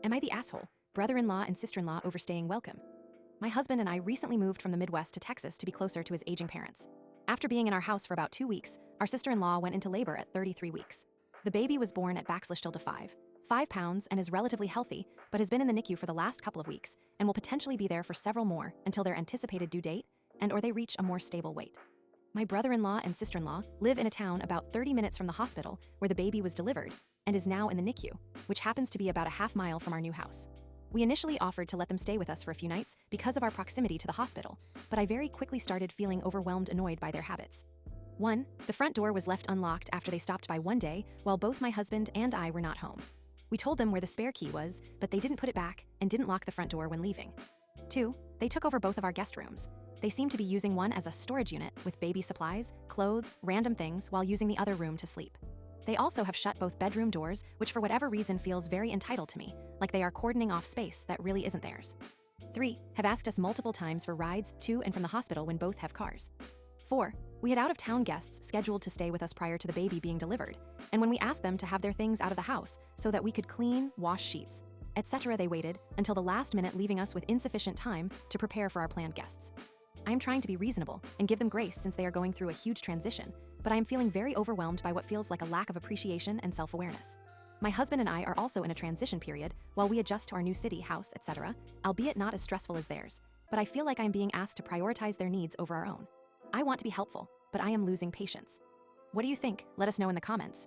Am I the asshole? Brother-in-law and sister-in-law overstaying welcome. My husband and I recently moved from the Midwest to Texas to be closer to his aging parents. After being in our house for about 2 weeks, our sister-in-law went into labor at 33 weeks. The baby was born at Baxlishtilde 5 pounds and is relatively healthy, but has been in the NICU for the last couple of weeks and will potentially be there for several more until their anticipated due date and/or they reach a more stable weight. My brother-in-law and sister-in-law live in a town about 30 minutes from the hospital where the baby was delivered and is now in the NICU, which happens to be about a half mile from our new house. We initially offered to let them stay with us for a few nights because of our proximity to the hospital, but I very quickly started feeling overwhelmed, annoyed by their habits. 1. The front door was left unlocked after they stopped by one day while both my husband and I were not home. We told them where the spare key was, but they didn't put it back and didn't lock the front door when leaving. 2. They took over both of our guest rooms. They seemed to be using one as a storage unit with baby supplies, clothes, random things while using the other room to sleep. They also have shut both bedroom doors, which for whatever reason feels very entitled to me, like they are cordoning off space that really isn't theirs. 3. Have asked us multiple times for rides to and from the hospital when both have cars. 4. We had out-of-town guests scheduled to stay with us prior to the baby being delivered, and when we asked them to have their things out of the house so that we could clean, wash sheets, etc., they waited until the last minute, leaving us with insufficient time to prepare for our planned guests. I am trying to be reasonable and give them grace since they are going through a huge transition, but I am feeling very overwhelmed by what feels like a lack of appreciation and self-awareness. My husband and I are also in a transition period while we adjust to our new city, house, etc., albeit not as stressful as theirs, but I feel like I am being asked to prioritize their needs over our own. I want to be helpful, but I am losing patience. What do you think? Let us know in the comments.